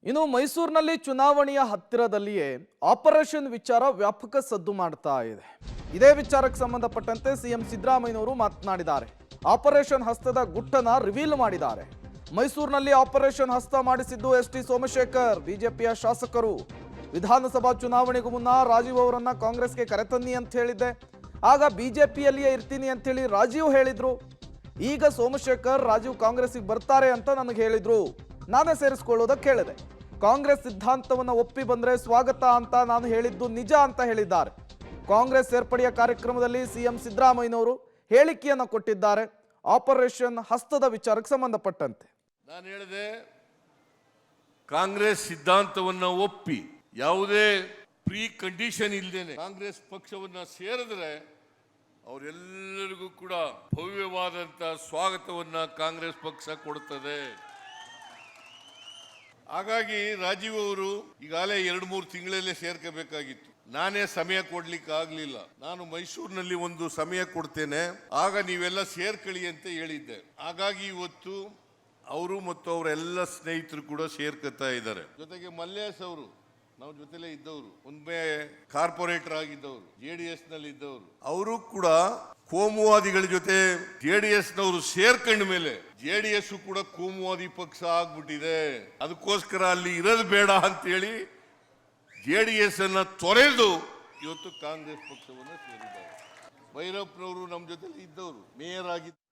ಇನ್ನು ಮೈಸೂರಿನಲ್ಲಿ ಚುನಾವಣೆಯ ಹತ್ತಿರದಲ್ಲಿಯೇ ಆಪರೇಷನ್ ವಿಚಾರ ವ್ಯಾಪಕ ಸದ್ದು ಮಾಡ್ತಾ ಇದೆ. ಇದೇ ವಿಚಾರಕ್ಕೆ ಸಂಬಂಧಪಟ್ಟಂತೆ ಸಿಎಂ ಸಿದ್ದರಾಮಯ್ಯನವರು ಮಾತನಾಡಿದ್ದಾರೆ. ಆಪರೇಷನ್ ಹಸ್ತದ ಗುಟ್ಟನ್ನ ರಿವೀಲ್ ಮಾಡಿದ್ದಾರೆ. ಮೈಸೂರಿನಲ್ಲಿ ಆಪರೇಷನ್ ಹಸ್ತ ಮಾಡಿಸಿದ್ದು ಎಸ್ಟಿ ಸೋಮಶೇಖರ್. ಬಿಜೆಪಿಯ ಶಾಸಕರು ವಿಧಾನಸಭಾ ಚುನಾವಣೆಗೂ ಮುನ್ನ ರಾಜೀವ್ ಅವರನ್ನ ಕಾಂಗ್ರೆಸ್ಗೆ ಕರೆತನ್ನಿ ಅಂತ ಹೇಳಿದ್ದೆ. ಆಗ ಬಿಜೆಪಿಯಲ್ಲಿಯೇ ಇರ್ತೀನಿ ಅಂತ ಹೇಳಿ ರಾಜೀವ್ ಹೇಳಿದ್ರು. ಈಗ ಸೋಮಶೇಖರ್ ರಾಜೀವ್ ಕಾಂಗ್ರೆಸ್ಗೆ ಬರ್ತಾರೆ ಅಂತ ನನಗೆ ಹೇಳಿದ್ರು. ನಾನೇ ಸೇರಿಸಿಕೊಳ್ಳೋದಕ್ಕೆ ಹೇಳಿದೆ. ಕಾಂಗ್ರೆಸ್ ಸಿದ್ಧಾಂತವನ್ನು ಒಪ್ಪಿ ಬಂದ್ರೆ ಸ್ವಾಗತ ಅಂತ ನಾನು ಹೇಳಿದ್ದು ನಿಜ ಅಂತ ಹೇಳಿದ್ದಾರೆ. ಕಾಂಗ್ರೆಸ್ ಸೇರ್ಪಡೆಯ ಕಾರ್ಯಕ್ರಮದಲ್ಲಿ ಸಿಎಂ ಸಿದ್ದರಾಮಯ್ಯನವರು ಹೇಳಿಕೆಯನ್ನು ಕೊಟ್ಟಿದ್ದಾರೆ. ಆಪರೇಷನ್ ಹಸ್ತದ ವಿಚಾರಕ್ಕೆ ಸಂಬಂಧಪಟ್ಟಂತೆ ನಾನು ಹೇಳಿದೆ, ಕಾಂಗ್ರೆಸ್ ಸಿದ್ಧಾಂತವನ್ನು ಒಪ್ಪಿ ಯಾವುದೇ ಪ್ರೀ ಕಂಡೀಷನ್ ಇಲ್ಲದೇನೆ ಕಾಂಗ್ರೆಸ್ ಪಕ್ಷವನ್ನ ಸೇರಿದ್ರೆ ಅವರೆಲ್ಲರಿಗೂ ಕೂಡ ಭವ್ಯವಾದಂತಹ ಸ್ವಾಗತವನ್ನ ಕಾಂಗ್ರೆಸ್ ಪಕ್ಷ ಕೊಡುತ್ತದೆ. ಹಾಗಾಗಿ ರಾಜೀವ್ ಅವರು ಈಗಾಗಲೇ 2-3 ತಿಂಗಳಲ್ಲೇ ಸೇರ್ಕೋಬೇಕಾಗಿತ್ತು. ನಾನೇ ಸಮಯ ಕೊಡ್ಲಿಕ್ಕೆ ಆಗ್ಲಿಲ್ಲ. ನಾನು ಮೈಸೂರಿನಲ್ಲಿ ಒಂದು ಸಮಯ ಕೊಡ್ತೇನೆ, ಆಗ ನೀವೆಲ್ಲ ಸೇರ್ಕೊಳ್ಳಿ ಅಂತ ಹೇಳಿದ್ದೆ. ಹಾಗಾಗಿ ಇವತ್ತು ಅವರು ಮತ್ತು ಅವರೆಲ್ಲ ಸ್ನೇಹಿತರು ಕೂಡ ಸೇರ್ಕೊತಾ ಇದ್ದಾರೆ. ಜೊತೆಗೆ ಮಲ್ಲೇಶ್ ಅವರು ನಾವು ಜೊತೆಲೇ ಇದ್ದವರು, ಒಮ್ಮೆ ಕಾರ್ಪೊರೇಟರ್ ಆಗಿದ್ದವರು, JDS ನಲ್ಲಿ ಇದ್ದವರು. ಅವರು ಕೂಡ ಕೋಮುವಾದಿಗಳ ಜೊತೆ JDS ನವರು ಸೇರ್ಕೊಂಡ ಮೇಲೆ JDS ಕೂಡ ಕೋಮುವಾದಿ ಪಕ್ಷ ಆಗ್ಬಿಟ್ಟಿದೆ. ಅದಕ್ಕೋಸ್ಕರ ಅಲ್ಲಿ ಇರೋದು ಬೇಡ ಅಂತೇಳಿ JDS ಅನ್ನ ತೊರೆದು ಇವತ್ತು ಕಾಂಗ್ರೆಸ್ ಪಕ್ಷವನ್ನು ಸೇರಿದ್ದಾರೆ. ಭೈರಪ್ಪನವರು ನಮ್ಮ ಜೊತೆಲಿ ಇದ್ದವರು, ಮೇಯರ್ ಆಗಿದ್ದರು.